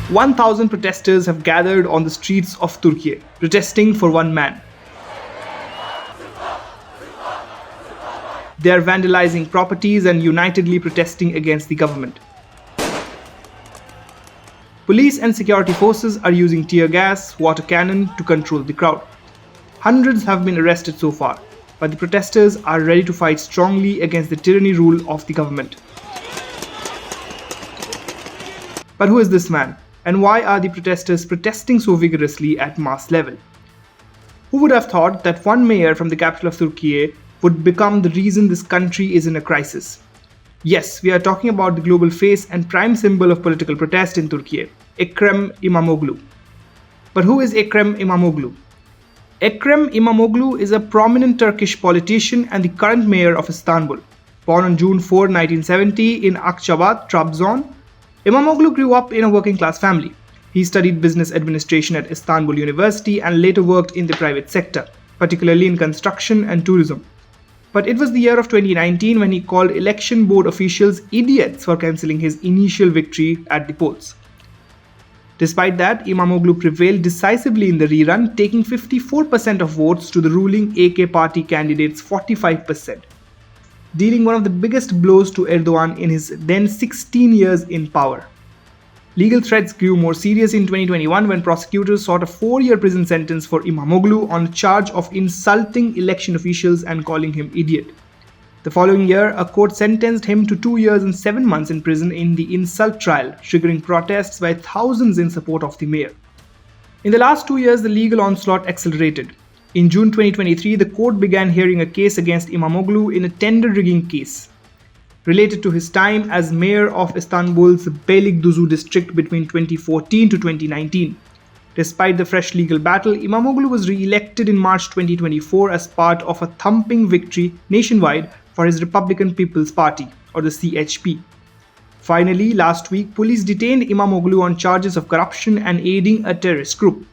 1,000 protesters have gathered on the streets of Turkey, protesting for one man. They are vandalizing properties and unitedly protesting against the government. Police and security forces are using tear gas, water cannon to control the crowd. Hundreds have been arrested so far, but the protesters are ready to fight strongly against the tyranny rule of the government. But who is this man? And why are the protesters protesting so vigorously at mass level? Who would have thought that one mayor from the capital of Turkey would become the reason this country is in a crisis? Yes, we are talking about the global face and prime symbol of political protest in Turkey, Ekrem Imamoglu. But who is Ekrem Imamoglu? Ekrem Imamoglu is a prominent Turkish politician and the current mayor of Istanbul. Born on June 4, 1970 in Akçabat, Trabzon, Imamoglu grew up in a working-class family. He studied business administration at Istanbul University and later worked in the private sector, particularly in construction and tourism. But it was the year of 2019 when he called election board officials idiots for cancelling his initial victory at the polls. Despite that, Imamoglu prevailed decisively in the rerun, taking 54% of votes to the ruling AK party candidate's 45%. Dealing one of the biggest blows to Erdogan in his then 16 years in power. Legal threats grew more serious in 2021 when prosecutors sought a 4-year prison sentence for Imamoglu on a charge of insulting election officials and calling him idiot. The following year, a court sentenced him to 2 years and 7 months in prison in the insult trial, triggering protests by thousands in support of the mayor. In the last 2 years, the legal onslaught accelerated. In June 2023, the court began hearing a case against Imamoglu in a tender rigging case related to his time as mayor of Istanbul's Beylikdüzü district between 2014 to 2019. Despite the fresh legal battle, Imamoglu was re-elected in March 2024 as part of a thumping victory nationwide for his Republican People's Party, or the CHP. Finally, last week, police detained Imamoglu on charges of corruption and aiding a terrorist group.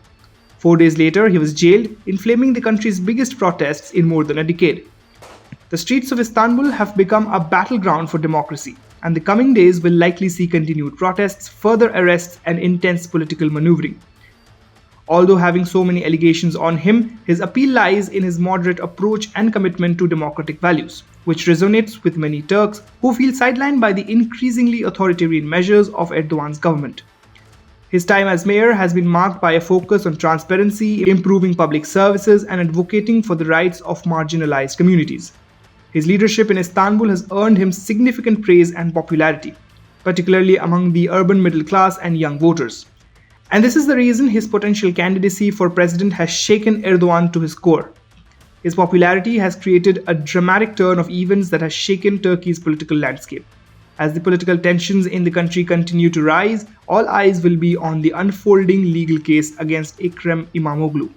4 days later, he was jailed, inflaming the country's biggest protests in more than a decade. The streets of Istanbul have become a battleground for democracy, and the coming days will likely see continued protests, further arrests, and intense political maneuvering. Although having so many allegations on him, his appeal lies in his moderate approach and commitment to democratic values, which resonates with many Turks who feel sidelined by the increasingly authoritarian measures of Erdogan's government. His time as mayor has been marked by a focus on transparency, improving public services, and advocating for the rights of marginalized communities. His leadership in Istanbul has earned him significant praise and popularity, particularly among the urban middle class and young voters. And this is the reason his potential candidacy for president has shaken Erdogan to his core. His popularity has created a dramatic turn of events that has shaken Turkey's political landscape. As the political tensions in the country continue to rise, all eyes will be on the unfolding legal case against Ekrem Imamoglu.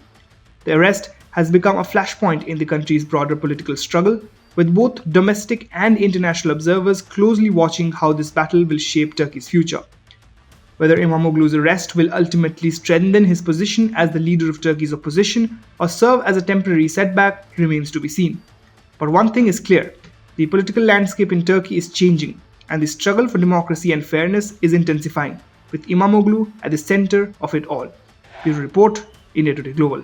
The arrest has become a flashpoint in the country's broader political struggle, with both domestic and international observers closely watching how this battle will shape Turkey's future. Whether Imamoglu's arrest will ultimately strengthen his position as the leader of Turkey's opposition or serve as a temporary setback remains to be seen. But one thing is clear, the political landscape in Turkey is changing, and the struggle for democracy and fairness is intensifying, with Imamoglu at the center of it all. Bureau Report, India Today Global.